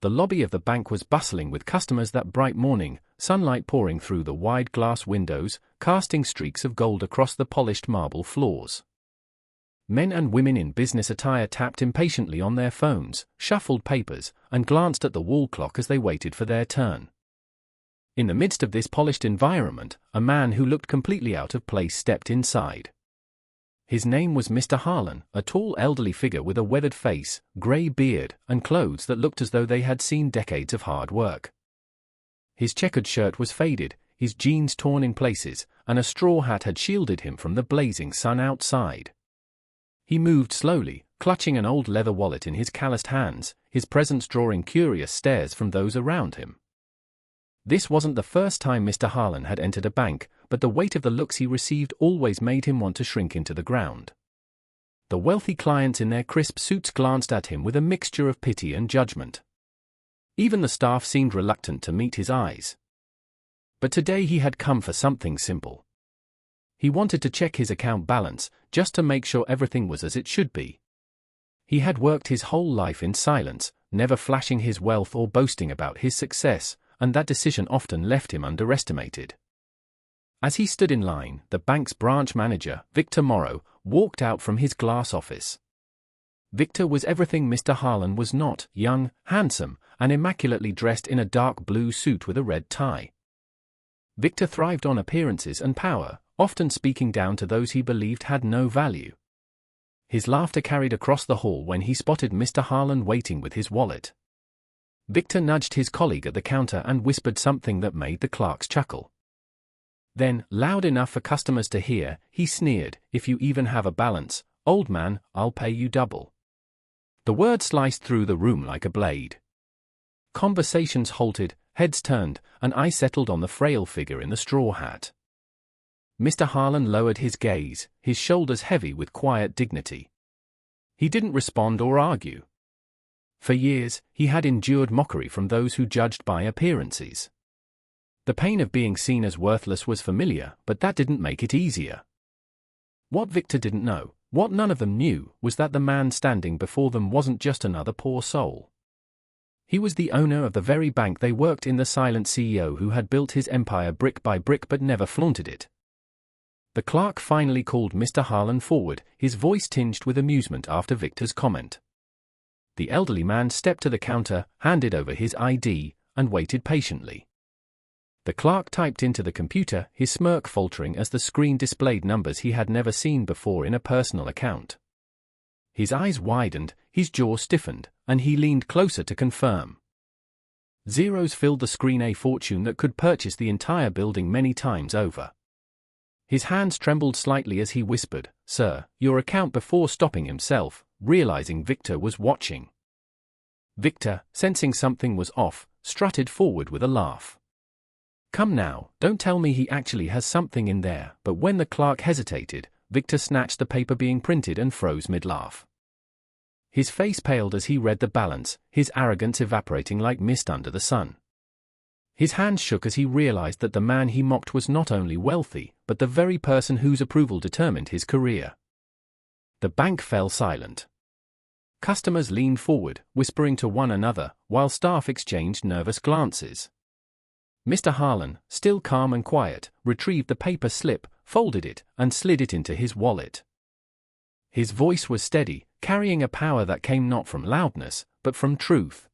The lobby of the bank was bustling with customers that bright morning, sunlight pouring through the wide glass windows, casting streaks of gold across the polished marble floors. Men and women in business attire tapped impatiently on their phones, shuffled papers, and glanced at the wall clock as they waited for their turn. In the midst of this polished environment, a man who looked completely out of place stepped inside. His name was Mr. Harlan, a tall elderly figure with a weathered face, grey beard, and clothes that looked as though they had seen decades of hard work. His checkered shirt was faded, his jeans torn in places, and a straw hat had shielded him from the blazing sun outside. He moved slowly, clutching an old leather wallet in his calloused hands, his presence drawing curious stares from those around him. This wasn't the first time Mr. Harlan had entered a bank, but the weight of the looks he received always made him want to shrink into the ground. The wealthy clients in their crisp suits glanced at him with a mixture of pity and judgment. Even the staff seemed reluctant to meet his eyes. But today he had come for something simple. He wanted to check his account balance, just to make sure everything was as it should be. He had worked his whole life in silence, never flashing his wealth or boasting about his success, and that decision often left him underestimated. As he stood in line, the bank's branch manager, Victor Morrow, walked out from his glass office. Victor was everything Mr. Harlan was not: young, handsome, and immaculately dressed in a dark blue suit with a red tie. Victor thrived on appearances and power, often speaking down to those he believed had no value. His laughter carried across the hall when he spotted Mr. Harlan waiting with his wallet. Victor nudged his colleague at the counter and whispered something that made the clerks chuckle. Then, loud enough for customers to hear, he sneered, "If you even have a balance, old man, I'll pay you double." The word sliced through the room like a blade. Conversations halted, heads turned, and eyes settled on the frail figure in the straw hat. Mr. Harlan lowered his gaze, his shoulders heavy with quiet dignity. He didn't respond or argue. For years, he had endured mockery from those who judged by appearances. The pain of being seen as worthless was familiar, but that didn't make it easier. What Victor didn't know, what none of them knew, was that the man standing before them wasn't just another poor soul. He was the owner of the very bank they worked in, the silent CEO who had built his empire brick by brick but never flaunted it. The clerk finally called Mr. Harlan forward, his voice tinged with amusement after Victor's comment. The elderly man stepped to the counter, handed over his ID, and waited patiently. The clerk typed into the computer, his smirk faltering as the screen displayed numbers he had never seen before in a personal account. His eyes widened, his jaw stiffened, and he leaned closer to confirm. Zeros filled the screen, a fortune that could purchase the entire building many times over. His hands trembled slightly as he whispered, "Sir, your account," before stopping himself, realizing Victor was watching. Victor, sensing something was off, strutted forward with a laugh. "Come now, don't tell me he actually has something in there." But when the clerk hesitated, Victor snatched the paper being printed and froze mid-laugh. His face paled as he read the balance, his arrogance evaporating like mist under the sun. His hands shook as he realized that the man he mocked was not only wealthy, but the very person whose approval determined his career. The bank fell silent. Customers leaned forward, whispering to one another, while staff exchanged nervous glances. Mr. Harlan, still calm and quiet, retrieved the paper slip, folded it, and slid it into his wallet. His voice was steady, carrying a power that came not from loudness, but from truth.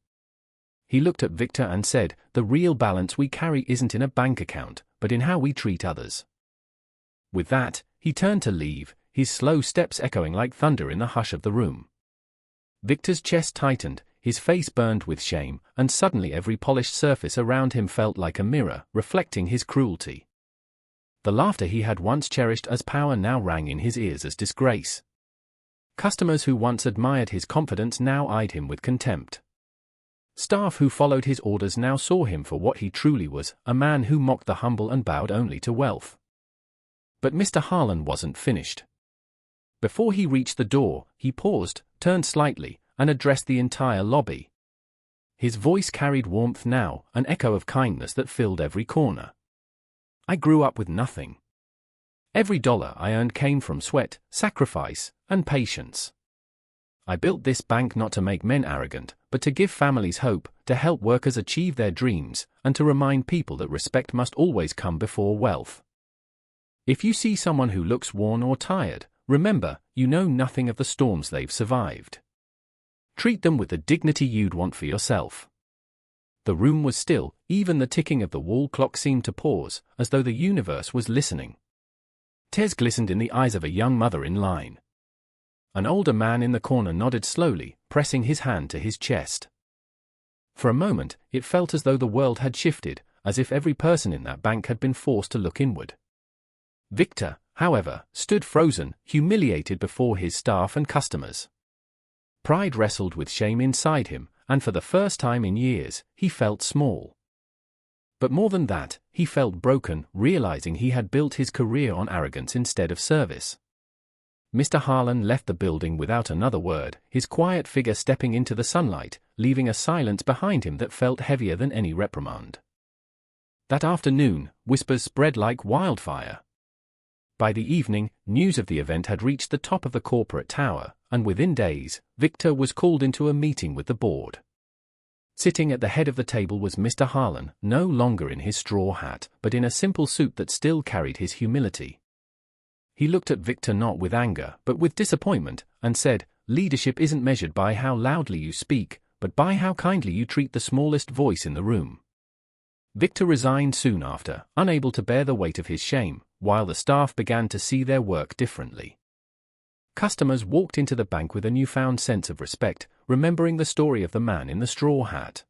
He looked at Victor and said, "The real balance we carry isn't in a bank account, but in how we treat others." With that, he turned to leave, his slow steps echoing like thunder in the hush of the room. Victor's chest tightened, his face burned with shame, and suddenly every polished surface around him felt like a mirror, reflecting his cruelty. The laughter he had once cherished as power now rang in his ears as disgrace. Customers who once admired his confidence now eyed him with contempt. Staff who followed his orders now saw him for what he truly was, a man who mocked the humble and bowed only to wealth. But Mr. Harlan wasn't finished. Before he reached the door, he paused, turned slightly, and addressed the entire lobby. His voice carried warmth now, an echo of kindness that filled every corner. "I grew up with nothing. Every dollar I earned came from sweat, sacrifice, and patience. I built this bank not to make men arrogant, but to give families hope, to help workers achieve their dreams, and to remind people that respect must always come before wealth. If you see someone who looks worn or tired, remember, you know nothing of the storms they've survived. Treat them with the dignity you'd want for yourself. The room was still, even the ticking of the wall clock seemed to pause, as though the universe was listening. Tears glistened in the eyes of a young mother in line. An older man in the corner nodded slowly, pressing his hand to his chest. For a moment, it felt as though the world had shifted, as if every person in that bank had been forced to look inward. Victor, however, stood frozen, humiliated before his staff and customers. Pride wrestled with shame inside him, and for the first time in years, he felt small. But more than that, he felt broken, realizing he had built his career on arrogance instead of service. Mr. Harlan left the building without another word, his quiet figure stepping into the sunlight, leaving a silence behind him that felt heavier than any reprimand. That afternoon, whispers spread like wildfire. By the evening, news of the event had reached the top of the corporate tower, and within days, Victor was called into a meeting with the board. Sitting at the head of the table was Mr. Harlan, no longer in his straw hat, but in a simple suit that still carried his humility. He looked at Victor not with anger, but with disappointment, and said, "Leadership isn't measured by how loudly you speak, but by how kindly you treat the smallest voice in the room." Victor resigned soon after, unable to bear the weight of his shame, while the staff began to see their work differently. Customers walked into the bank with a newfound sense of respect, remembering the story of the man in the straw hat.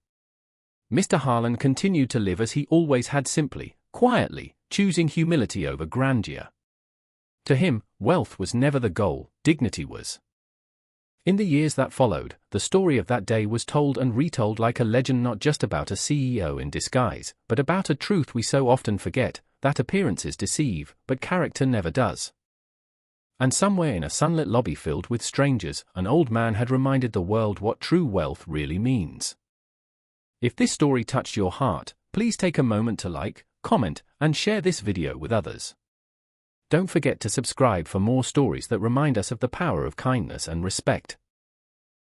Mr. Harlan continued to live as he always had, simply, quietly, choosing humility over grandeur. To him, wealth was never the goal, dignity was. In the years that followed, the story of that day was told and retold like a legend, not just about a CEO in disguise, but about a truth we so often forget, that appearances deceive, but character never does. And somewhere in a sunlit lobby filled with strangers, an old man had reminded the world what true wealth really means. If this story touched your heart, please take a moment to like, comment, and share this video with others. Don't forget to subscribe for more stories that remind us of the power of kindness and respect.